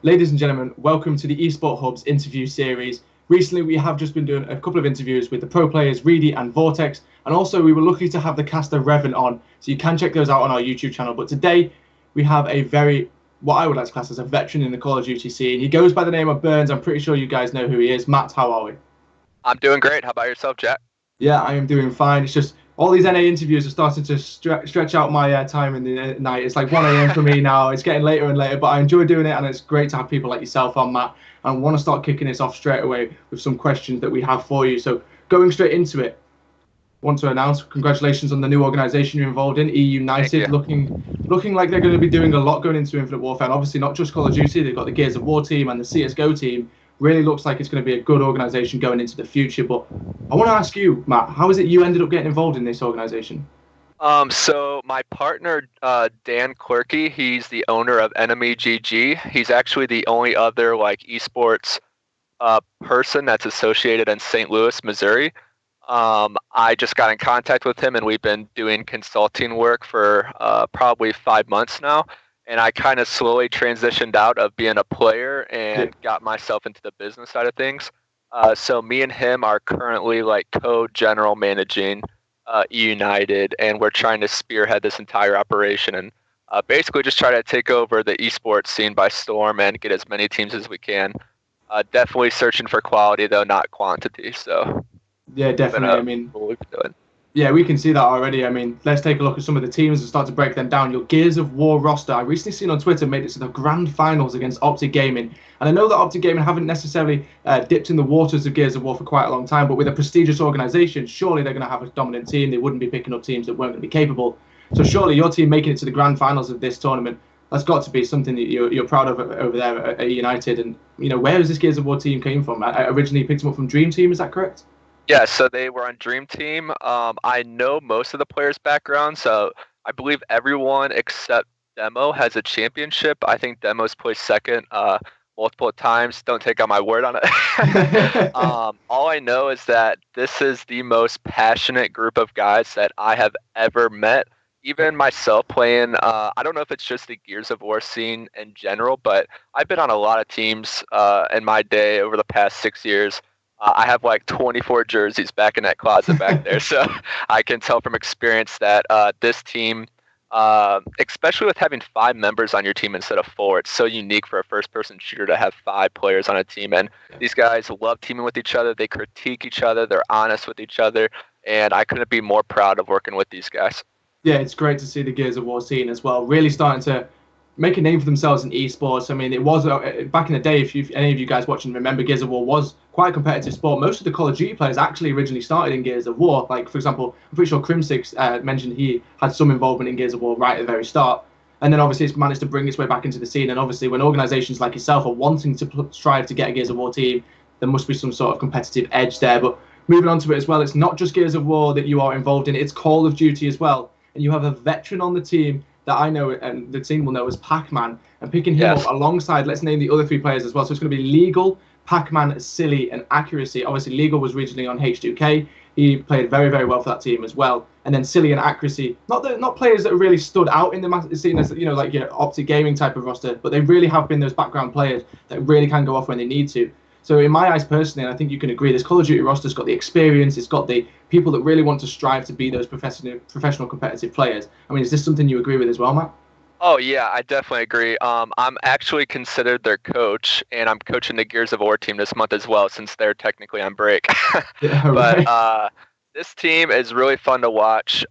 Ladies and gentlemen, welcome to the Esports Hub's interview series. Recently, we have just been doing a couple of interviews with the pro players, Reedy and Vortex, and also we were lucky to have the caster Revan on, so you can check those out on our YouTube channel. But today, we have what I would like to class as a veteran in the Call of Duty scene. He goes by the name of Burns. I'm pretty sure you guys know who he is. Matt, how are we? I'm doing great. How about yourself, Jack? Yeah, I am doing fine. It's just all these NA interviews are starting to stretch out my time in the night. It's like 1 a.m. for me now. It's getting later and later, but I enjoy doing it, and it's great to have people like yourself on, Matt. And I want to start kicking this off straight away with some questions that we have for you. So going straight into it, I want to announce congratulations on the new organisation you're involved in, eUnited, looking like they're going to be doing a lot going into Infinite Warfare. And obviously not just Call of Duty, they've got the Gears of War team and the CSGO team. Really looks like it's going to be a good organisation going into the future. But I want to ask you, Matt, how is it you ended up getting involved in this organisation? So my partner, Dan Clerkey, he's the owner of Enemy GG. He's actually the only other esports person that's associated in St. Louis, Missouri. I just got in contact with him, and we've been doing consulting work for probably 5 months now. And I kind of slowly transitioned out of being a player and got myself into the business side of things. So me and him are currently co-general managing eUnited, and we're trying to spearhead this entire operation and basically just try to take over the esports scene by storm and get as many teams as we can. Definitely searching for quality, though, not quantity. So yeah, definitely. I mean, what we've been doing. Yeah, we can see that already. I mean, let's take a look at some of the teams and start to break them down. Your Gears of War roster, I recently seen on Twitter, made it to the grand finals against Optic Gaming. And I know that Optic Gaming haven't necessarily dipped in the waters of Gears of War for quite a long time, but with a prestigious organisation, surely they're going to have a dominant team. They wouldn't be picking up teams that weren't going to be capable. So surely your team making it to the grand finals of this tournament, that's got to be something that you're proud of over there at United. And, where has this Gears of War team came from? I originally picked them up from Dream Team, is that correct? Yeah, so they were on Dream Team. I know most of the players' background, so I believe everyone except Demo has a championship. I think Demo's placed second multiple times. Don't take on my word on it. All I know is that this is the most passionate group of guys that I have ever met. Even myself playing, I don't know if it's just the Gears of War scene in general, but I've been on a lot of teams in my day over the past 6 years. I have 24 jerseys back in that closet back there. So I can tell from experience that this team, especially with having 5 members on your team instead of 4, it's so unique for a first-person shooter to have 5 players on a team. And these guys love teaming with each other. They critique each other. They're honest with each other. And I couldn't be more proud of working with these guys. Yeah, it's great to see the Gears of War scene as well, really starting to make a name for themselves in esports. I mean, it was back in the day, if any of you guys watching remember, Gears of War was quite a competitive sport. Most of the Call of Duty players actually originally started in Gears of War. Like, for example, I'm pretty sure Crimsix mentioned he had some involvement in Gears of War right at the very start. And then obviously it's managed to bring its way back into the scene. And obviously when organizations like yourself are wanting to strive to get a Gears of War team, there must be some sort of competitive edge there. But moving on to it as well, it's not just Gears of War that you are involved in, it's Call of Duty as well. And you have a veteran on the team that I know and the team will know as Pac-Man, and picking him up alongside, let's name the other 3 players as well. So it's going to be Legal, Pac-Man, Silly, and Accuracy. Obviously, Legal was originally on H2K. He played very, very well for that team as well. And then Silly and Accuracy, not players that really stood out in the scene as, like your Optic Gaming type of roster, but they really have been those background players that really can go off when they need to. So in my eyes personally, and I think you can agree, this Call of Duty roster's got the experience, it's got the people that really want to strive to be those professional competitive players. I mean, is this something you agree with as well, Matt? Oh, yeah, I definitely agree. I'm actually considered their coach, and I'm coaching the Gears of War team this month as well, since they're technically on break. But this team is really fun to watch.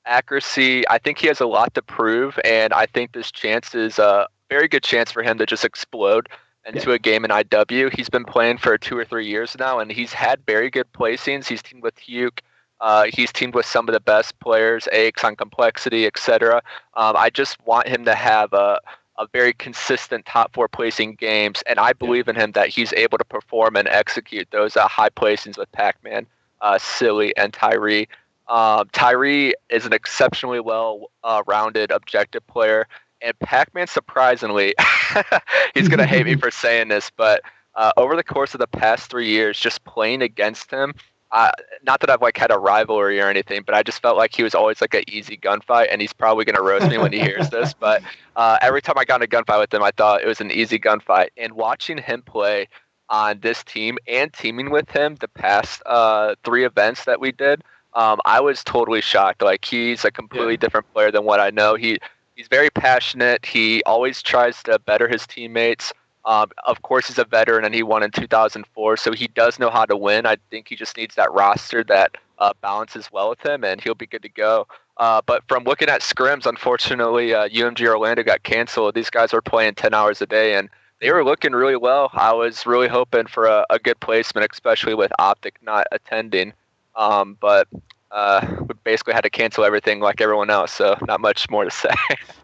Accuracy, I think he has a lot to prove, and I think this chance is a very good chance for him to just explode into a game in IW. He's been playing for 2 or 3 years now, and he's had very good placings. He's teamed with Huke. He's teamed with some of the best players, AX on Complexity, etc. I just want him to have a very consistent top 4 placing games, and I believe in him that he's able to perform and execute those high placings with Pac-Man, Silly, and Tyree. Tyree is an exceptionally well-rounded objective player. And Pac-Man, surprisingly, he's going to hate me for saying this, but over the course of the past 3 years, just playing against him, not that I've like had a rivalry or anything, but I just felt like he was always like an easy gunfight, and he's probably gonna roast me when he hears this. But every time I got in a gunfight with him, I thought it was an easy gunfight. And watching him play on this team and teaming with him the past 3 events that we did, I was totally shocked. Like, he's a completely different player than what I know. He's very passionate. He always tries to better his teammates. Of course, he's a veteran, and he won in 2004, so he does know how to win. I think he just needs that roster that balances well with him, and he'll be good to go. But from looking at scrims, unfortunately, UMG Orlando got canceled. These guys were playing 10 hours a day, and they were looking really well. I was really hoping for a good placement, especially with Optic not attending. But we basically had to cancel everything like everyone else, so not much more to say.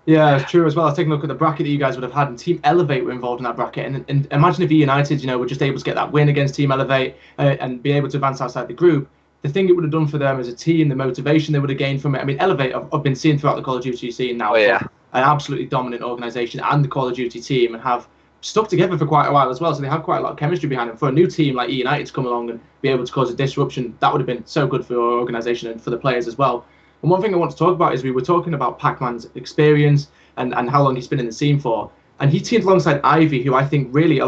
Yeah, it's true as well. I was taking a look at the bracket that you guys would have had, and Team Elevate were involved in that bracket. And imagine if eUnited, were just able to get that win against Team Elevate and be able to advance outside the group. The thing it would have done for them as a team, the motivation they would have gained from it. I mean, Elevate, I've been seeing throughout the Call of Duty scene now, an absolutely dominant organisation and the Call of Duty team, and have stuck together for quite a while as well. So they have quite a lot of chemistry behind them. For a new team like eUnited to come along and be able to cause a disruption, that would have been so good for your organisation and for the players as well. And one thing I want to talk about is we were talking about Pac-Man's experience and how long he's been in the scene for. And he teamed alongside Ivy, who I think really,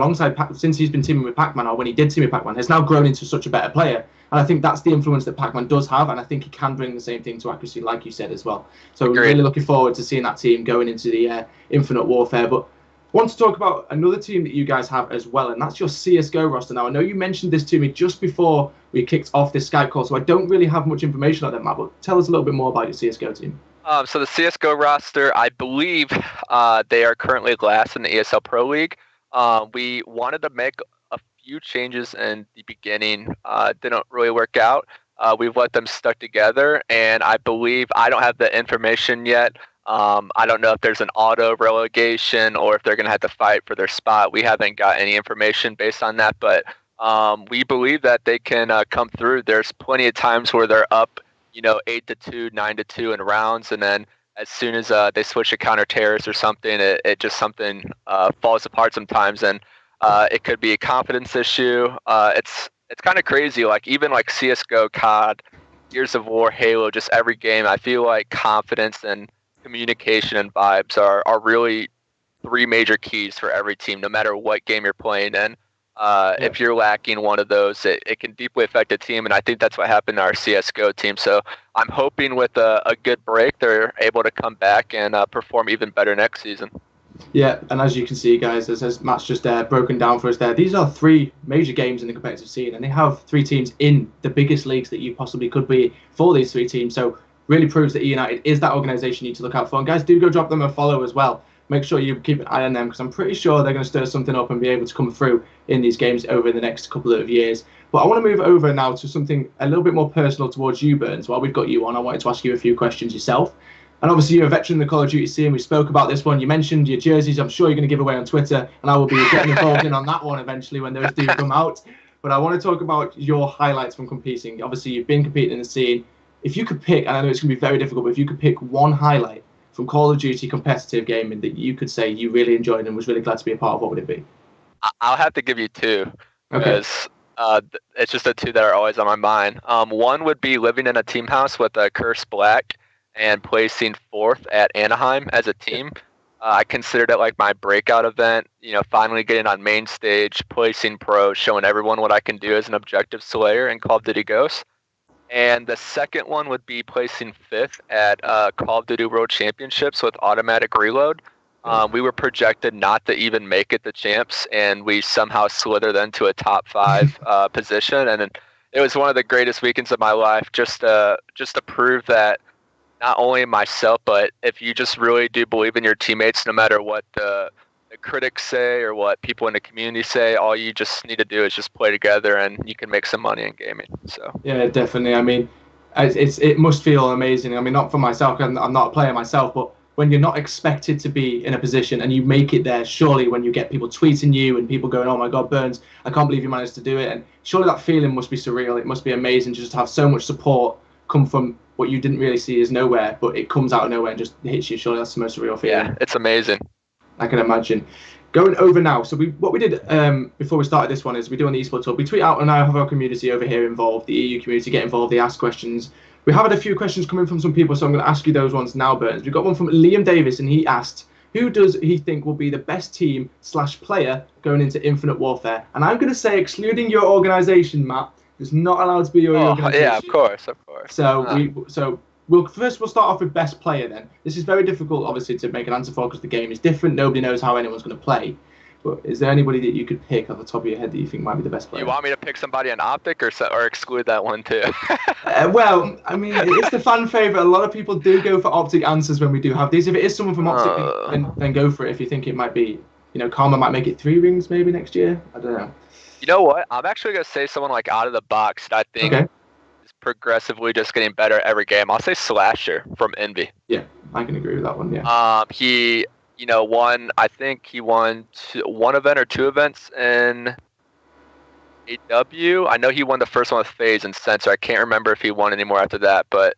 since he's been teaming with Pac-Man, or when he did team with Pac-Man, has now grown into such a better player. And I think that's the influence that Pac-Man does have, and I think he can bring the same thing to accuracy, like you said as well. So we're really looking forward to seeing that team going into the Infinite Warfare. But I want to talk about another team that you guys have as well, and that's your CSGO roster. Now, I know you mentioned this to me just before we kicked off this Skype call, so I don't really have much information on them, Matt, but tell us a little bit more about your CSGO team. So the CSGO roster, I believe they are currently last in the ESL Pro League. We wanted to make a few changes in the beginning. Didn't really work out. We've let them stuck together, and I believe, I don't have the information yet. I don't know if there's an auto relegation or if they're going to have to fight for their spot. We haven't got any information based on that, but we believe that they can come through. There's plenty of times where they're up 8-2, 9-2 in rounds, and then as soon as they switch to counter-terrorist or something, it just something falls apart sometimes, and it could be a confidence issue. It's kind of crazy. Like, even like CSGO, COD, Gears of War, Halo, just every game, I feel like confidence and communication and vibes are really 3 major keys for every team, no matter what game you're playing. And if you're lacking one of those, it can deeply affect a team, and I think that's what happened to our CSGO team. So I'm hoping with a good break, they're able to come back and perform even better next season. Yeah, and as you can see, guys, as Matt's just broken down for us there, these are 3 major games in the competitive scene, and they have 3 teams in the biggest leagues that you possibly could be for these 3 teams. So really proves that eUnited is that organisation you need to look out for. And guys, do go drop them a follow as well. Make sure you keep an eye on them, because I'm pretty sure they're going to stir something up and be able to come through in these games over the next couple of years. But I want to move over now to something a little bit more personal towards you, Burns. While we've got you on, I wanted to ask you a few questions yourself. And obviously, you're a veteran in the Call of Duty scene. We spoke about this one. You mentioned your jerseys. I'm sure you're going to give away on Twitter, and I will be getting involved in on that one eventually when those do come out. But I want to talk about your highlights from competing. Obviously, you've been competing in the scene. If you could pick, and I know it's going to be very difficult, but if you could pick one highlight from Call of Duty competitive gaming that you could say you really enjoyed and was really glad to be a part of, what would it be? I'll have to give you 2, because it's just the 2 that are always on my mind. One would be living in a team house with Curse Black and placing 4th at Anaheim as a team. I considered it like my breakout event, finally getting on main stage, placing pro, showing everyone what I can do as an objective slayer in Call of Duty Ghosts. And the second one would be placing 5th at Call of Duty World Championships with automatic reload. We were projected not to even make it to champs, and we somehow slithered into a top 5 position. And it was one of the greatest weekends of my life, just to prove that not only myself, but if you just really do believe in your teammates, no matter what the critics say or what people in the community say, all you just need to do is just play together, and you can make some money in gaming. So yeah, definitely. I mean, it must feel amazing. I mean, not for myself, I'm not a player myself, but when you're not expected to be in a position and you make it there, surely when you get people tweeting you and people going, oh my God, Burns, I can't believe you managed to do it. And surely that feeling must be surreal. It must be amazing just to have so much support come from what you didn't really see as nowhere, but it comes out of nowhere and just hits you. Surely that's the most surreal feeling. Yeah, it's amazing. I can imagine. Going over now. So what we did before we started this one is we do on the Esports Hub. We tweet out and I have our community over here involved, the EU community, get involved. They ask questions. We have had a few questions coming from some people, so I'm going to ask you those ones now, Burns. We've got one from Liam Davis, and he asked, who does he think will be the best team / player going into Infinite Warfare? And I'm going to say, excluding your organization, Matt, it's not allowed to be your organization. Yeah, of course. So we'll start off with best player then. This is very difficult, obviously, to make an answer for because the game is different. Nobody knows how anyone's going to play. But is there anybody that you could pick off the top of your head that you think might be the best player? You want me to pick somebody on Optic or exclude that one too? Well, I mean, it's the fan favorite. A lot of people do go for Optic answers when we do have these. If it is someone from Optic, then go for it. If you think it might be, Karma might make it 3 rings maybe next year. I don't know. You know what? I'm actually going to say someone like out of the box that I think is progressively just getting better every game. I'll say Slasher from Envy. Yeah, I can agree with that one, yeah. He, I think he won 1 event or 2 events in AW. I know he won the first one with FaZe and Sensor. I can't remember if he won any more after that. But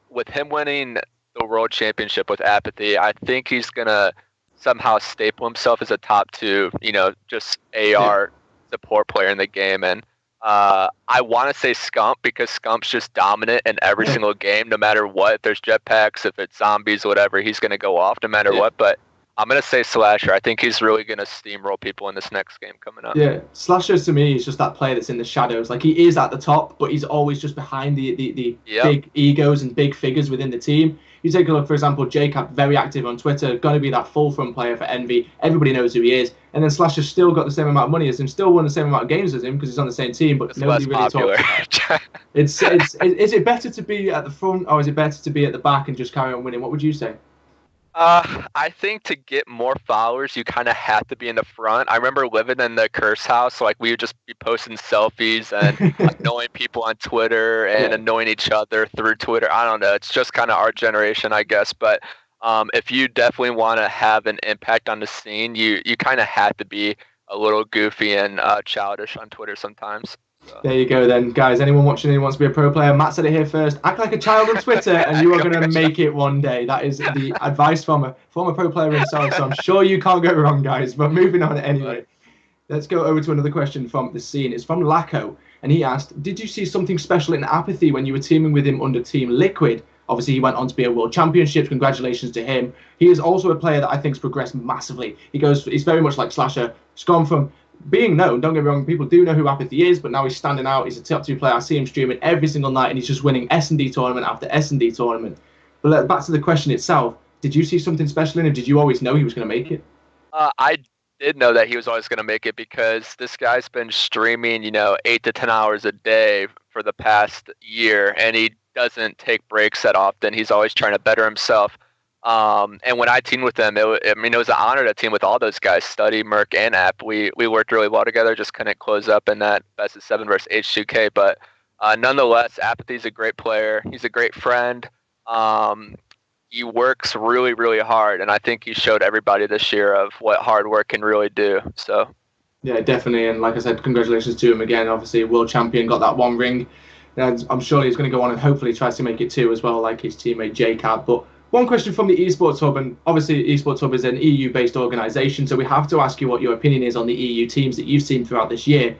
with him winning the World Championship with Apathy, I think he's going to somehow staple himself as a top 2, just AR support player in the game. And I want to say Scump because Scump's just dominant in every single game, no matter what. If there's jetpacks, if it's zombies, whatever, he's going to go off no matter what. But I'm going to say Slasher. I think he's really going to steamroll people in this next game coming up. Yeah, Slasher to me is just that player that's in the shadows. Like, he is at the top, but he's always just behind the big egos and big figures within the team. You take a look, for example, Jacob, very active on Twitter, going to be that full front player for Envy. Everybody knows who he is. And then Slasher's still got the same amount of money as him, still won the same amount of games as him because he's on the same team, but nobody really talks about it. Is it better to be at the front or is it better to be at the back and just carry on winning? What would you say? I think to get more followers, you kind of have to be in the front. I remember living in the Curse House, like we would just be posting selfies and annoying people on Twitter and annoying each other through Twitter. I don't know. It's just kind of our generation, I guess. But if you definitely want to have an impact on the scene, you kind of have to be a little goofy and childish on Twitter sometimes. So. There you go then, guys. Anyone watching who wants to be a pro player, Matt said it here first. Act like a child on Twitter and you are going to make it one day. That is the advice from a former pro player himself, so I'm sure you can't go wrong, guys. But moving on anyway. Let's go over to another question from the scene. It's from Lacko, and he asked, did you see something special in Apathy when you were teaming with him under Team Liquid? Obviously, he went on to be a World Championship. Congratulations to him. He is also a player that I think has progressed massively. He's very much like Slasher. He's gone from being known, don't get me wrong, people do know who Apathy is, but now he's standing out. He's a top 2 player. I see him streaming every single night, and he's just winning S&D tournament after S&D tournament. But back to the question itself, did you see something special in him? Did you always know he was going to make it? I did know that he was always going to make it because this guy's been streaming, 8 to 10 hours a day for the past year, and he doesn't take breaks that often. He's always trying to better himself. And when I teamed with them, it was an honor to team with all those guys, Study, Merc, and App. We worked really well together, just couldn't close up in that best of 7 versus H2K. But nonetheless, Apathy's a great player. He's a great friend. He works really, really hard, and I think he showed everybody this year of what hard work can really do. So, yeah, definitely. And like I said, congratulations to him again. Obviously, world champion, got that 1 ring. And I'm sure he's going to go on and hopefully tries to make it 2 as well, like his teammate Jacob. But one question from the Esports Hub, and obviously Esports Hub is an EU-based organisation, so we have to ask you what your opinion is on the EU teams that you've seen throughout this year.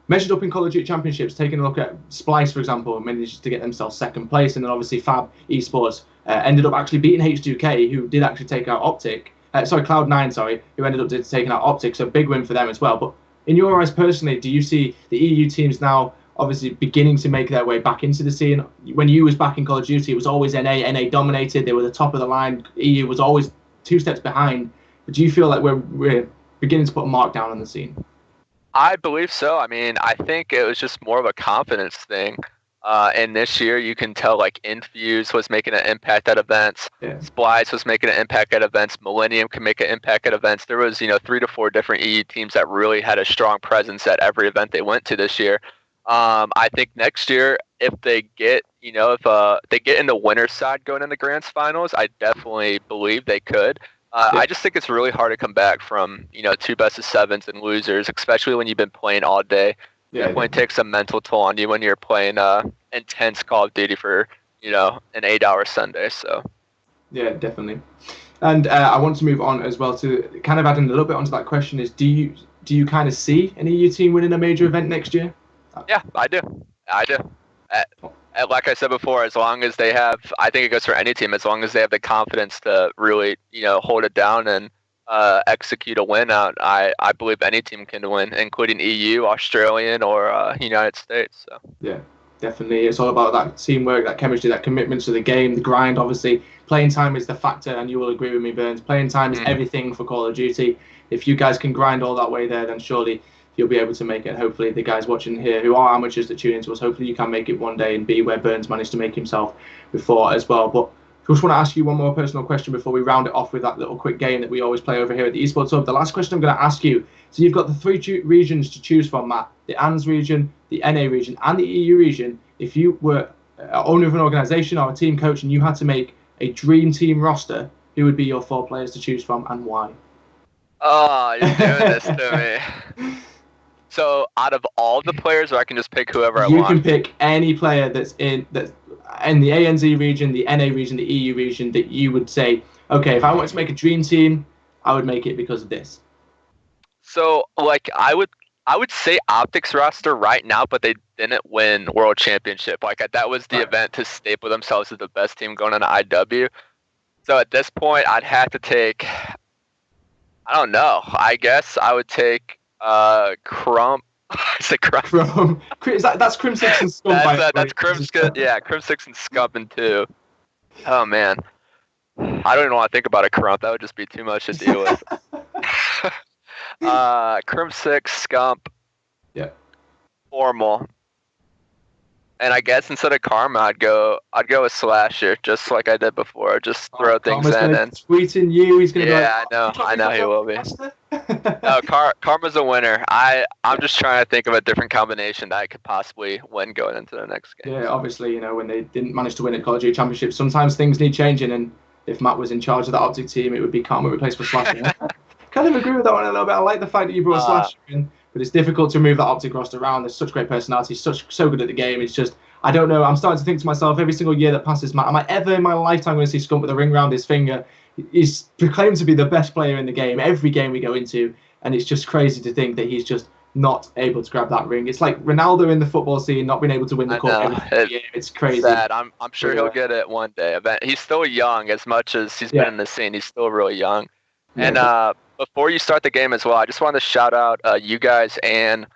Measured up in Call of Duty Championships, taking a look at Splice, for example, managed to get themselves 2nd place, and then obviously Fab Esports ended up actually beating H2K, who did actually take out Optic. Cloud9, who ended up taking out Optic, so big win for them as well. But in your eyes personally, do you see the EU teams now obviously beginning to make their way back into the scene? When you was back in Call of Duty, it was always NA dominated. They were the top of the line. EU was always 2 steps behind. But do you feel like we're beginning to put a mark down on the scene? I believe so. I mean, I think it was just more of a confidence thing. And this year, you can tell like Infuse was making an impact at events. Yeah. Splice was making an impact at events. Millennium can make an impact at events. There was 3 to 4 different EU teams that really had a strong presence at every event they went to this year. I think next year, if they get, if they get in the winner's side going in the Grands Finals, I definitely believe they could. I just think it's really hard to come back from, 2 best of 7s and losers, especially when you've been playing all day. It definitely takes a mental toll on you when you're playing intense Call of Duty for, an 8-hour Sunday. So. Yeah, definitely. And I want to move on as well to kind of adding a little bit onto that question is, do you kind of see an EU team winning a major event next year? Yeah, I do. I do. Like I said before, as long as they have, I think it goes for any team, as long as they have the confidence to really, hold it down and execute a win out, I believe any team can win, including EU, Australian, or United States. So. Yeah, definitely. It's all about that teamwork, that chemistry, that commitment to the game, the grind. Obviously, playing time is the factor, and you will agree with me, Burns. Playing time is everything for Call of Duty. If you guys can grind all that way there, then surely you'll be able to make it. Hopefully, the guys watching here who are amateurs that tune into us, hopefully you can make it one day and be where Burns managed to make himself before as well. But I just want to ask you one more personal question before we round it off with that little quick game that we always play over here at the Esports Hub. The last question I'm going to ask you, so you've got the three regions to choose from, Matt. The ANZ region, the NA region, and the EU region. If you were owner of an organisation or a team coach and you had to make a dream team roster, who would be your 4 players to choose from and why? Oh, you're doing this to me. So out of all the players, or I can just pick whoever I want? You can pick any player that's in the ANZ region, the NA region, the EU region that you would say, okay, if I wanted to make a dream team, I would make it because of this. So, like, I would say Optics roster right now, but they didn't win World Championship. Like, that was the event to staple themselves as the best team going on IW. So at this point, I'd have to take, I don't know. I guess I would take Crump. Is it Crump? That's Crim 6 and Scump. That's Crim 6 and Scump and 2. Oh, man. I don't even want to think about a Crump. That would just be too much to deal with. Crim 6, Scump. Yeah. Formal. And I guess instead of Karma, I'd go with Slasher, just like I did before. Just throw things in and tweeting you. He's gonna be like, I know he will be. No, Karma's a winner. I'm just trying to think of a different combination that I could possibly win going into the next game. Yeah, obviously, when they didn't manage to win at Call of Duty Championship, sometimes things need changing. And if Matt was in charge of the Optic team, it would be Karma replaced for Slasher. Kind of agree with that one a little bit. I like the fact that you brought Slasher in, but it's difficult to move that Optic roster around. There's such great personality, so good at the game. It's just, I don't know. I'm starting to think to myself every single year that passes, Matt, am I ever in my lifetime going to see Scump with a ring around his finger? He's proclaimed to be the best player in the game every game we go into, and it's just crazy to think that he's just not able to grab that ring. It's like Ronaldo in the football scene not being able to win the cup every year. It's crazy. Sad. I'm sure he'll get it one day. He's still young. As much as he's been in the scene, he's still really young. And before you start the game as well, I just wanted to shout out you guys and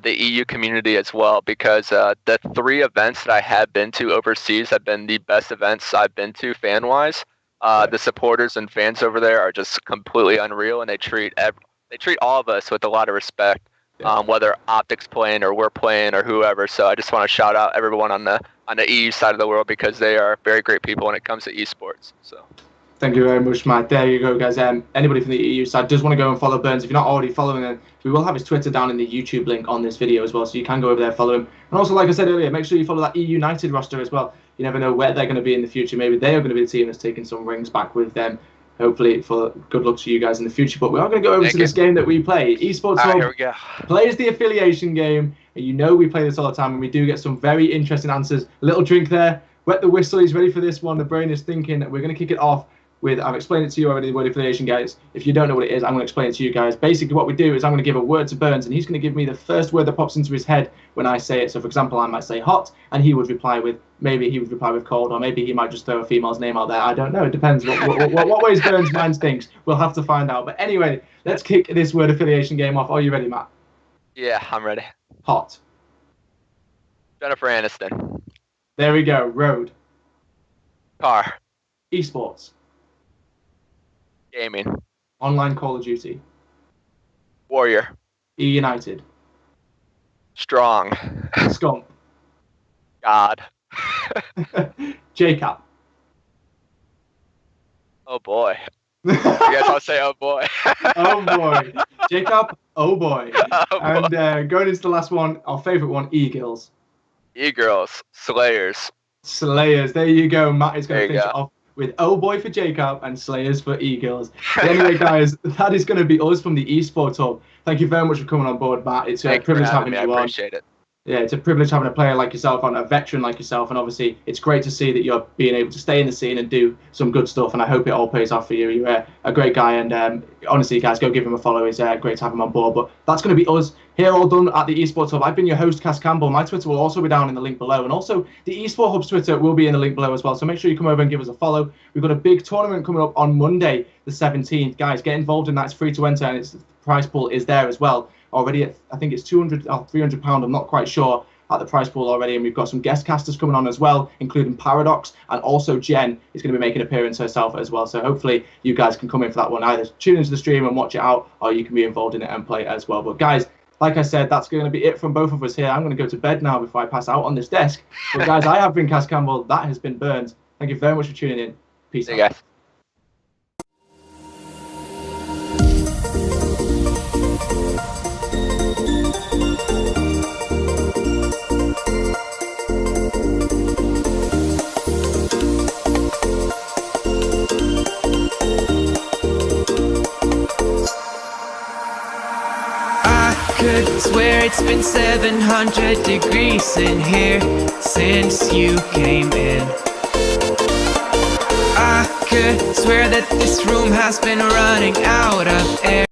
the EU community as well, because the 3 events that I have been to overseas have been the best events I've been to fan-wise. The supporters and fans over there are just completely unreal, and they treat all of us with a lot of respect, whether Optics playing or we're playing or whoever. So I just want to shout out everyone on the EU side of the world, because they are very great people when it comes to esports. So. Thank you very much, Matt. There you go, guys. Anybody from the EU side does want to go and follow Burns. If you're not already following him, we will have his Twitter down in the YouTube link on this video as well, so you can go over there, follow him. And also, like I said earlier, make sure you follow that eUnited roster as well. You never know where they're going to be in the future. Maybe they are going to be the team that's taking some rings back with them. Hopefully, for good luck to you guys in the future. But we are going to go over to this game that we play. Esports Hub here we go. Plays the affiliation game. And we play this all the time, and we do get some very interesting answers. A little drink there. Wet the whistle. He's ready for this one. The brain is thinking. We're going to kick it off with, I've explained it to you already, the word affiliation, guys. If you don't know what it is, I'm going to explain it to you guys. Basically, what we do is I'm going to give a word to Burns, and he's going to give me the first word that pops into his head when I say it. So, for example, I might say hot, and he would reply with, maybe he would reply with cold, or maybe he might just throw a female's name out there. I don't know. It depends what ways Burns' mind thinks. We'll have to find out. But anyway, let's kick this word affiliation game off. Are you ready, Matt? Yeah, I'm ready. Hot. Jennifer Aniston. There we go. Road. Car. Esports. Gaming. Online Call of Duty. Warrior. eUnited. Strong. Scump. God. JCap. Oh boy. I guess I'll say oh boy. Oh boy. JCap, oh boy. Oh boy. And going into the last one, our favourite one, E-Girls. E-Girls. Slayers. Slayers. There you go. Matt is going to finish it off with oh boy for Jacob and Slayers for E-Girls. Anyway, guys, that is going to be us from the Esports Hub. Thank you very much for coming on board, Matt. It's a privilege having you on. I appreciate it. Yeah, it's a privilege having a player like yourself on, a veteran like yourself, and obviously it's great to see that you're being able to stay in the scene and do some good stuff. And I hope it all pays off for you. You're a great guy, and honestly, guys, go give him a follow. It's great to have him on board. But that's going to be us here, all done at the Esports Hub. I've been your host, Cass Campbell. My Twitter will also be down in the link below, and also the Esports Hub's Twitter will be in the link below as well. So make sure you come over and give us a follow. We've got a big tournament coming up on Monday, the 17th. Guys, get involved in that. It's free to enter, and the prize pool is there as well. Already at, I think it's 200 or 300 pound. I'm not quite sure, at the prize pool already, and we've got some guest casters coming on as well, including Paradox, and also Jen is going to be making an appearance herself as well. So hopefully you guys can come in for that one. Either tune into the stream and watch it out, or you can be involved in it and play it as well. But guys, like I said, that's going to be it from both of us here. I'm going to go to bed now before I pass out on this desk. But guys, I have been Cass Campbell. That has been Burns. Thank you very much for tuning in. Peace out. Guys. Could swear it's been 700 degrees in here since you came in. I could swear that this room has been running out of air.